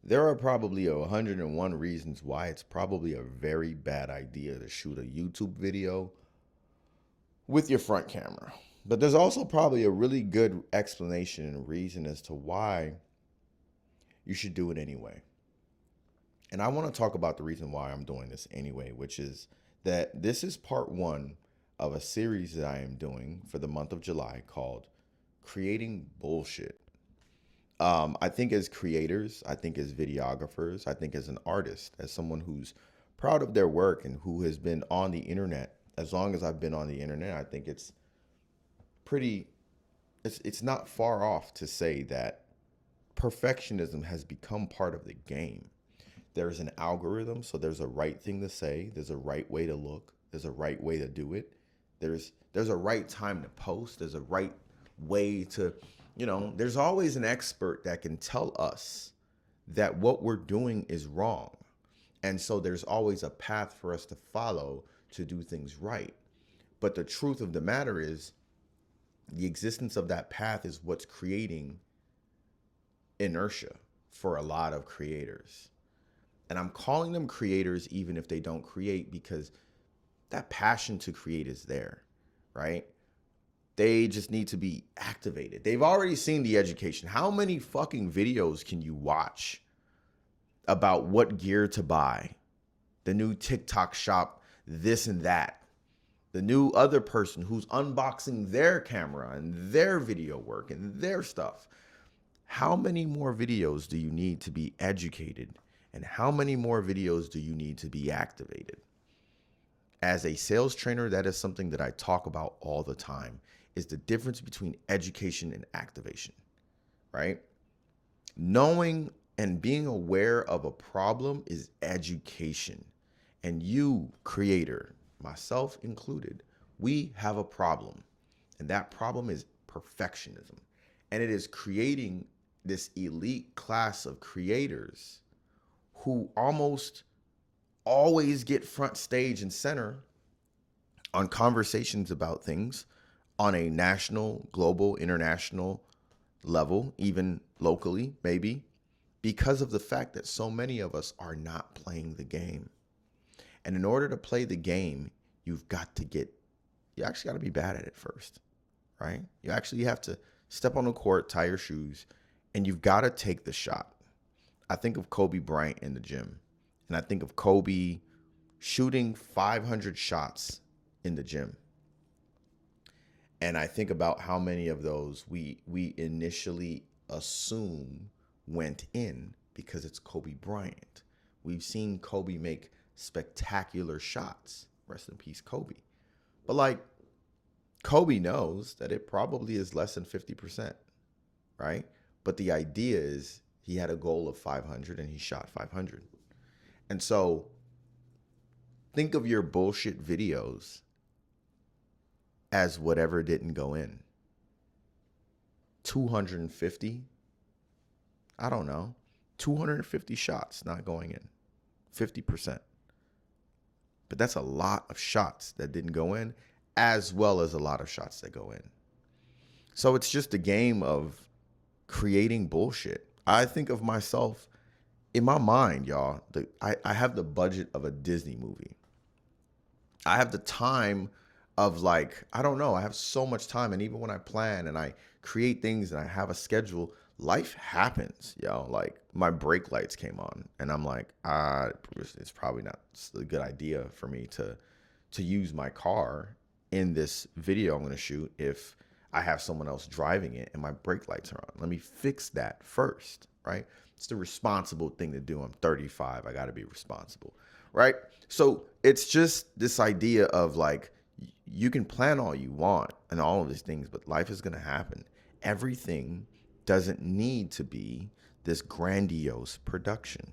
There are probably 101 reasons why it's probably a very bad idea to shoot a YouTube video with your front camera. But there's also probably a really good explanation and reason as to why you should do it anyway. And I want to talk about the reason why I'm doing this anyway, which is that this is part one of a series that I am doing for the month of July called Creating Bullshit. I think as creators, I think as videographers, I think as an artist, as someone who's proud of their work and who has been on the internet as long as I've been on the internet, I think it's pretty, it's not far off to say that perfectionism has become part of the game. There's an algorithm, so there's a right thing to say, there's a right way to look, there's a right way to do it. There's a right time to post, there's a right way to, there's always an expert that can tell us that what we're doing is wrong. And so there's always a path for us to follow to do things right. But the truth of the matter is the existence of that path is what's creating inertia for a lot of creators. And I'm calling them creators even if they don't create, because that passion to create is there, right? They just need to be activated. They've already seen the education. How many fucking videos can you watch about what gear to buy? The new TikTok shop, this and that. The new other person who's unboxing their camera and their video work and their stuff. How many more videos do you need to be educated? And how many more videos do you need to be activated? As a sales trainer, that is something that I talk about all the time, is the difference between education and activation, right? Knowing and being aware of a problem is education. And you, creator, myself included, we have a problem. And that problem is perfectionism. And it is creating this elite class of creators who almost always get front stage and center on conversations about things on a national, global, international level, even locally, maybe, because of the fact that so many of us are not playing the game. And in order to play the game, you actually got to be bad at it first, right? You actually have to step on the court, tie your shoes, and you've got to take the shot. I think of Kobe Bryant in the gym, and I think of Kobe shooting 500 shots in the gym. And I think about how many of those we initially assume went in because it's Kobe Bryant. We've seen Kobe make spectacular shots. Rest in peace, Kobe. But Kobe knows that it probably is less than 50%, right? But the idea is he had a goal of 500 and he shot 500. And so think of your bullshit videos as whatever didn't go in. 250, I don't know, 250 shots not going in, 50%. But that's a lot of shots that didn't go in, as well as a lot of shots that go in. So it's just a game of creating bullshit. I think of myself in my mind, y'all. I have the budget of a Disney movie. I have the time of I don't know. I have so much time. And even when I plan and I create things and I have a schedule, life happens, yo. My brake lights came on and I'm like, it's probably not a good idea for me to use my car in this video I'm going to shoot if I have someone else driving it and my brake lights are on. Let me fix that first, right? It's the responsible thing to do. I'm 35. I got to be responsible, right? So it's just this idea of you can plan all you want and all of these things, but life is going to happen. Everything doesn't need to be this grandiose production.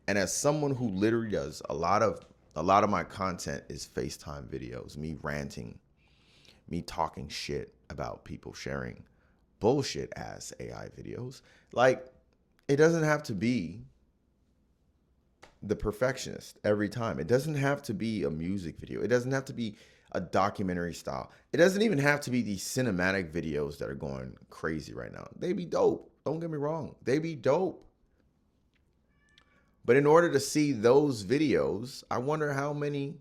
And as someone who literally does a lot of my content is FaceTime videos, me ranting, me talking shit about people sharing bullshit ass AI videos. It doesn't have to be the perfectionist every time. It doesn't have to be a music video. It doesn't have to be a documentary style. It doesn't even have to be these cinematic videos that are going crazy right now. They be dope. Don't get me wrong. They be dope. But in order to see those videos, I wonder how many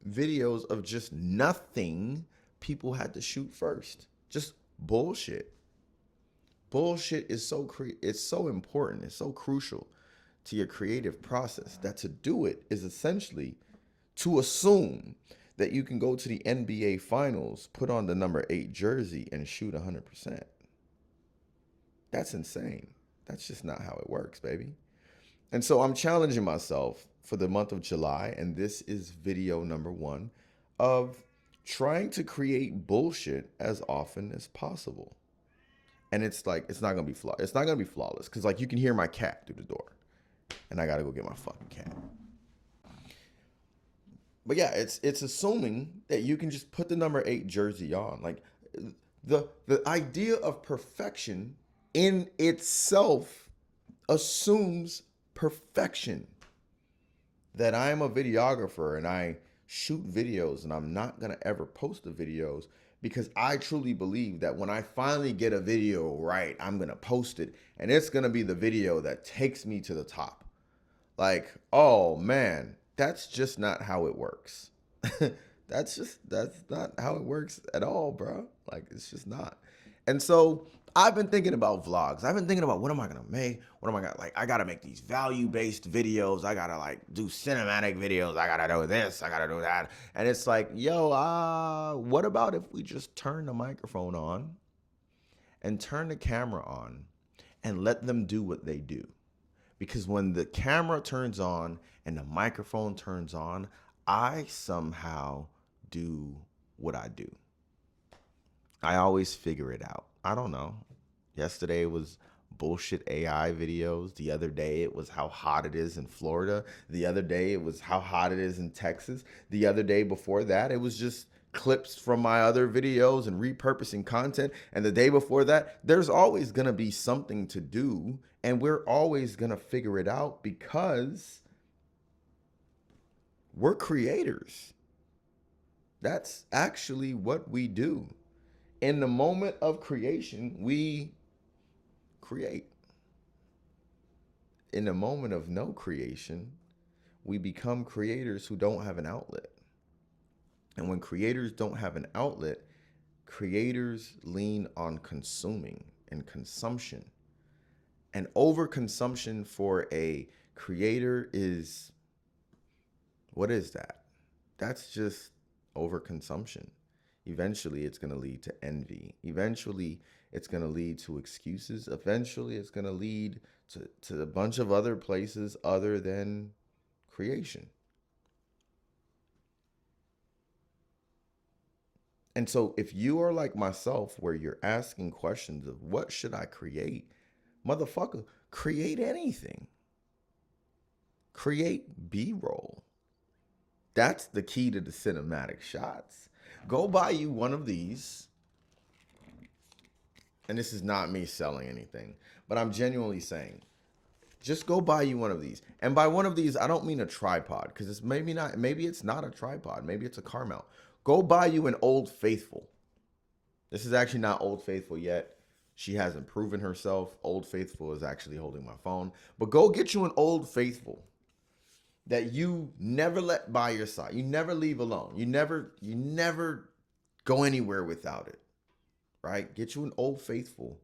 videos of just nothing people had to shoot first. Just bullshit. Bullshit is it's so important. It's so crucial to your creative process that to do it is essentially to assume that you can go to the NBA finals, put on the number 8 jersey and shoot 100%. That's insane. That's just not how it works, baby. And so I'm challenging myself for the month of July, and this is video number 1 of trying to create bullshit as often as possible. And it's like, it's not gonna be it's not gonna be flawless, because like you can hear my cat through the door, and I gotta go get my fucking cat. But yeah, it's assuming that you can just put the number 8 jersey on. Like the idea of perfection in itself assumes perfection. That I'm a videographer and I shoot videos and I'm not gonna ever post the videos because I truly believe that when I finally get a video right, I'm gonna post it and it's gonna be the video that takes me to the top. Like, oh man, that's just not how it works. that's not how it works at all, bro. Like, it's just not. And so I've been thinking about vlogs. I've been thinking about what am I gonna make? What am I gonna like? I gotta make these value-based videos. I gotta like do cinematic videos. I gotta do this. I gotta do that. And it's like, yo, what about if we just turn the microphone on and turn the camera on and let them do what they do? Because when the camera turns on and the microphone turns on, I somehow do what I do. I always figure it out. I don't know. Yesterday it was bullshit AI videos. The other day it was how hot it is in Florida. The other day it was how hot it is in Texas. The other day before that it was just clips from my other videos and repurposing content. And the day before that, there's always going to be something to do. And we're always going to figure it out because we're creators. That's actually what we do. In the moment of creation, we create. In the moment of no creation, we become creators who don't have an outlet. And when creators don't have an outlet, creators lean on consuming and consumption. And overconsumption for a creator is, what is that? That's just overconsumption. Eventually, it's going to lead to envy. Eventually, it's going to lead to excuses. Eventually, it's going to lead to a bunch of other places other than creation. And so if you are like myself, where you're asking questions of what should I create? Motherfucker, create anything. Create B-roll. That's the key to the cinematic shots. Go buy you one of these. And this is not me selling anything, but I'm genuinely saying, just go buy you one of these. And by one of these, I don't mean a tripod, because it's maybe it's not a tripod. Maybe it's a car mount. Go buy you an Old Faithful. This is actually not Old Faithful yet. She hasn't proven herself. Old Faithful is actually holding my phone. But go get you an Old Faithful that you never let by your side. You never leave alone. You never go anywhere without it. Right? Get you an Old Faithful.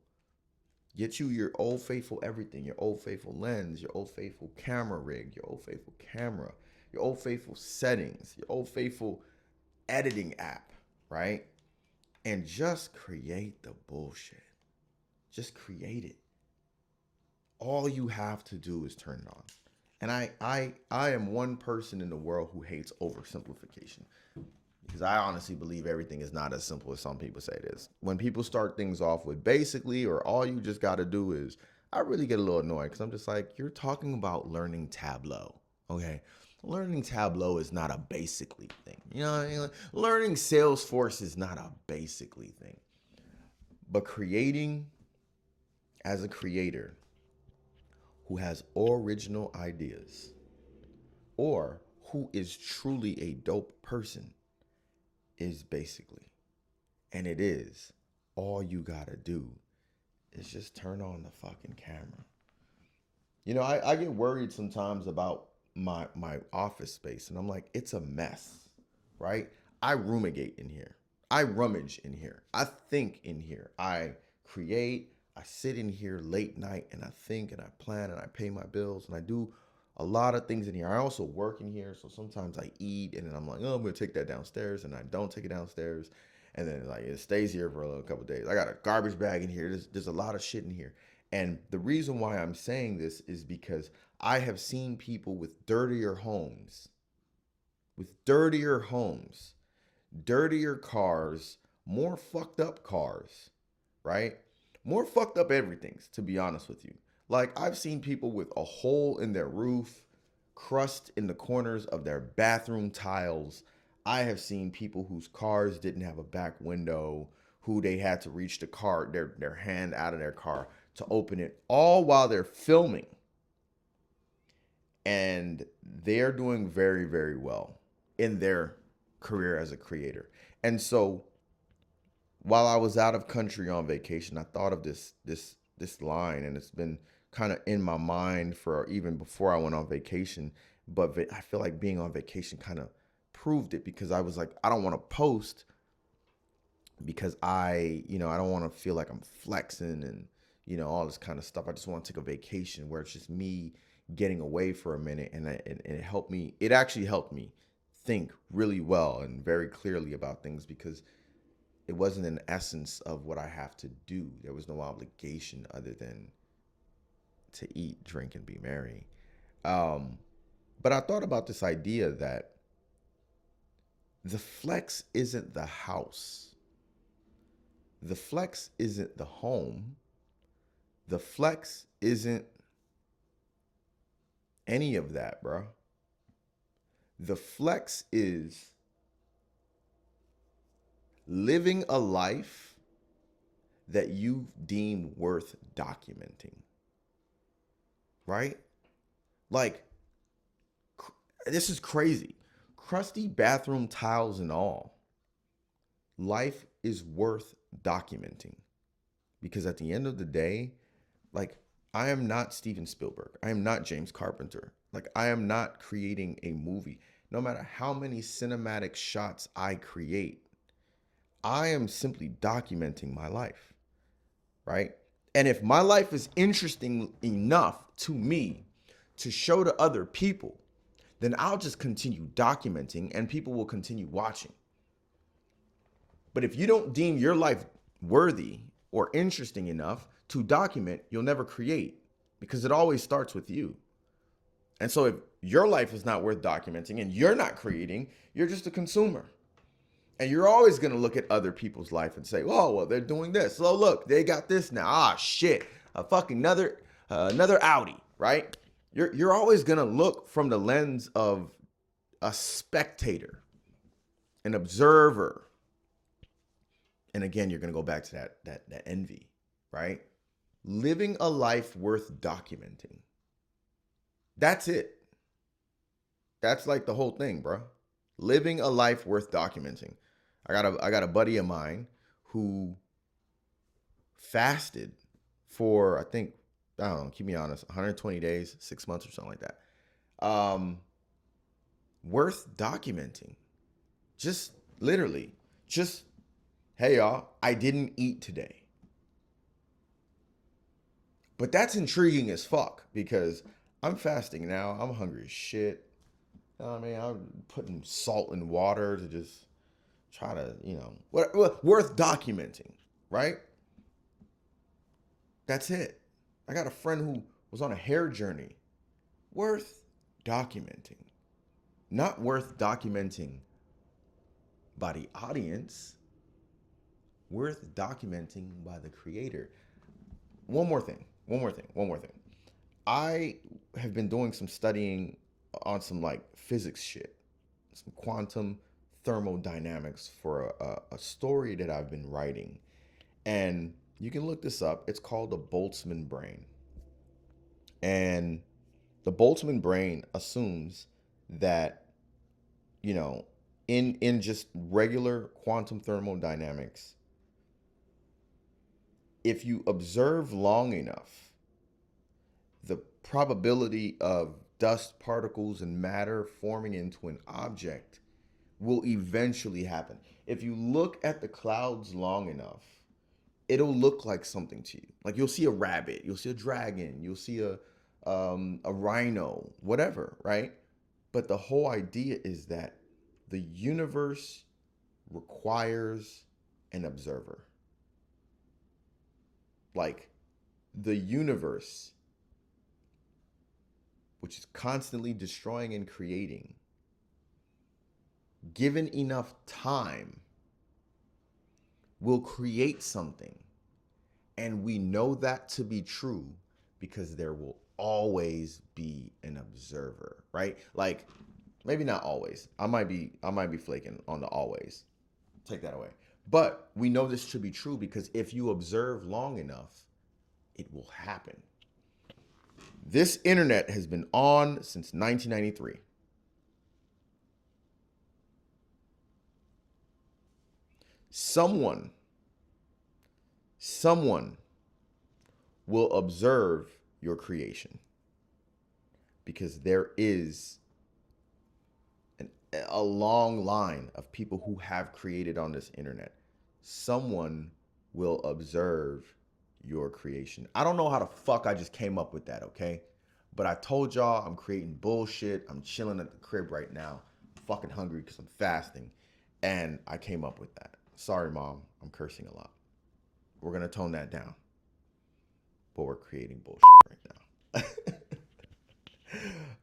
Get you your Old Faithful everything. Your Old Faithful lens, your Old Faithful camera rig, your Old Faithful camera, your Old Faithful settings, your Old Faithful editing app, right? And just create the bullshit. Just create it. All you have to do is turn it on. And I am one person in the world who hates oversimplification, because I honestly believe everything is not as simple as some people say it is. When people start things off with basically, or all you just got to do is, I really get a little annoyed, because I'm just like, you're talking about learning Tableau, okay? Learning Tableau is not a basically thing. You know what I mean? Learning Salesforce is not a basically thing. But creating as a creator who has original ideas, or who is truly a dope person, is basically. And it is. All you gotta do is just turn on the fucking camera. I get worried sometimes about my office space, and I'm like, it's a mess, right? I rumigate in here. I rummage in here. I think in here. I create. I sit in here late night and I think and I plan and I pay my bills and I do a lot of things in here. I also work in here, so sometimes I eat and then I'm like, oh, I'm gonna take that downstairs, and I don't take it downstairs, and then like it stays here for a little couple of days. I got a garbage bag in here. There's a lot of shit in here, and the reason why I'm saying this is because I have seen people with dirtier homes, dirtier cars, more fucked up cars, right? More fucked up everything's, to be honest with you. Like, I've seen people with a hole in their roof, crust in the corners of their bathroom tiles. I have seen people whose cars didn't have a back window, who they had to reach their hand out of their car to open it, all while they're filming. And they're doing very, very well in their career as a creator. And so while I was out of country on vacation, I thought of this line, and it's been kind of in my mind for even before I went on vacation. But I feel like being on vacation kind of proved it, because I was like, I don't want to post because I don't want to feel like I'm flexing and all this kind of stuff. I just want to take a vacation where it's just me getting away for a minute, and it helped me. It actually helped me think really well and very clearly about things, because it wasn't an essence of what I have to do. There was no obligation other than to eat, drink, and be merry. But I thought about this idea that the flex isn't the house. The flex isn't the home. The flex isn't any of that, bro. The flex is living a life that you deem worth documenting, right? Like, this is crazy. Crusty bathroom tiles and all. Life is worth documenting, because at the end of the day, like, I am not Steven Spielberg. I am not James Carpenter. Like, I am not creating a movie. No matter how many cinematic shots I create, I am simply documenting my life, right? And if my life is interesting enough to me to show to other people, then I'll just continue documenting and people will continue watching. But if you don't deem your life worthy or interesting enough to document, you'll never create, because it always starts with you. And so if your life is not worth documenting and you're not creating, you're just a consumer. And you're always going to look at other people's life and say, oh, well, they're doing this. Oh, look, they got this now. Ah, shit, a fucking another Audi, right? You're always going to look from the lens of a spectator, an observer. And again, you're going to go back to that envy, right? Living a life worth documenting. That's it. That's like the whole thing, bro. Living a life worth documenting. I got a buddy of mine who fasted for, I think, I don't know, keep me honest, 120 days, 6 months or something like that. Worth documenting. Just literally, just, hey y'all, I didn't eat today. But that's intriguing as fuck, because I'm fasting now. I'm hungry as shit. You know what I mean? I'm putting salt in water to just try to, worth documenting, right? That's it. I got a friend who was on a hair journey. Worth documenting. Not worth documenting by the audience. Worth documenting by the creator. One more thing. I have been doing some studying on some like physics shit, some quantum thermodynamics for a story that I've been writing. And you can look this up. It's called the Boltzmann brain. And the Boltzmann brain assumes that, in just regular quantum thermodynamics, if you observe long enough, the probability of dust particles and matter forming into an object will eventually happen. If you look at the clouds long enough, it'll look like something to you. Like you'll see a rabbit, you'll see a dragon, you'll see a rhino, whatever, right? But the whole idea is that the universe requires an observer. Like the universe, which is constantly destroying and creating, given enough time, will create something. And we know that to be true because there will always be an observer, right? Like maybe not always. I might be flaking on the always. Take that away. But we know this to be true because if you observe long enough, it will happen. This internet has been on since 1993. Someone will observe your creation because there is a long line of people who have created on this internet. Someone will observe your creation. I don't know how the fuck I just came up with that, okay? But I told y'all I'm creating bullshit. I'm chilling at the crib right now. I'm fucking hungry because I'm fasting. And I came up with that. Sorry, Mom. I'm cursing a lot. We're going to tone that down. But we're creating bullshit right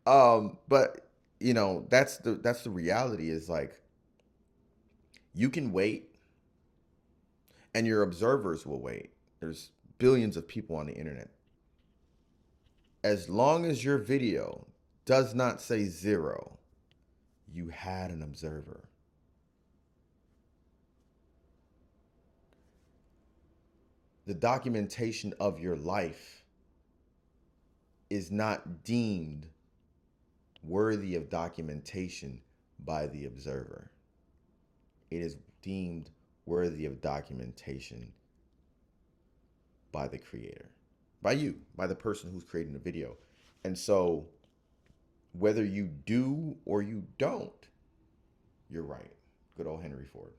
now. But, you know, that's the reality is like, you can wait and your observers will wait. There's billions of people on the internet. As long as your video does not say 0, you had an observer. The documentation of your life is not deemed worthy of documentation by the observer. It is deemed worthy of documentation by the creator, by you, by the person who's creating the video. And so whether you do or you don't, you're right. Good old Henry Ford.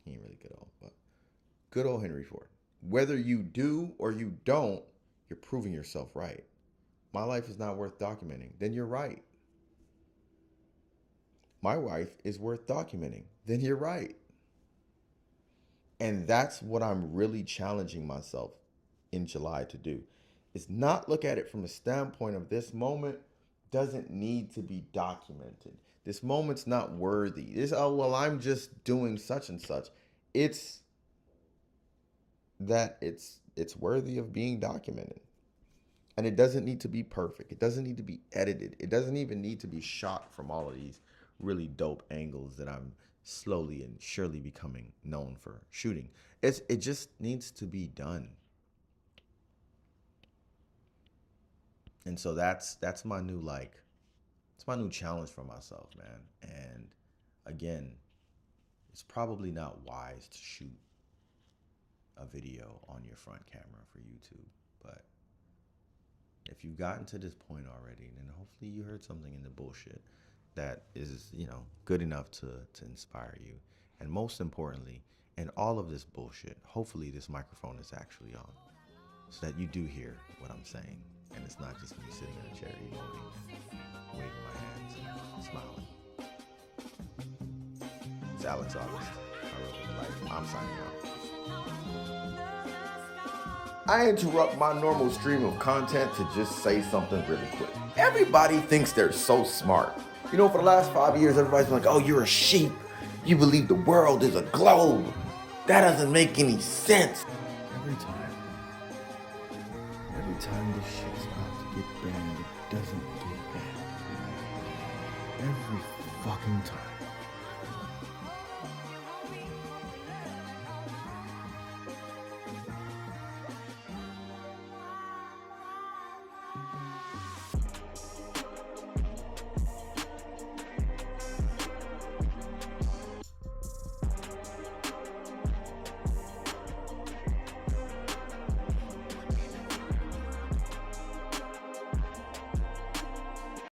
He ain't really good old, but good old Henry Ford. Whether you do or you don't, you're proving yourself right. My life is not worth documenting. Then you're right. My wife is worth documenting. Then you're right. And that's what I'm really challenging myself in July to do, is not look at it from a standpoint of this moment doesn't need to be documented. This moment's not worthy. I'm just doing such and such. It's that it's worthy of being documented. And it doesn't need to be perfect. It doesn't need to be edited. It doesn't even need to be shot from all of these really dope angles that I'm slowly and surely becoming known for shooting. It just needs to be done. And so that's my new it's my new challenge for myself, man. And again, it's probably not wise to shoot a video on your front camera for YouTube, but if you've gotten to this point already, then hopefully you heard something in the bullshit that is, good enough to inspire you. And most importantly, in all of this bullshit, hopefully this microphone is actually on so that you do hear what I'm saying. And it's not just me sitting in a chair emoting, waving my hands, smiling. It's Alex August. I wrote the life. I'm signing out. I interrupt my normal stream of content to just say something really quick. Everybody thinks they're so smart. For the last 5 years, everybody's been like, oh, you're a sheep. You believe the world is a globe. That doesn't make any sense. Every time this shit's about to get banned, it doesn't get banned. Every fucking time.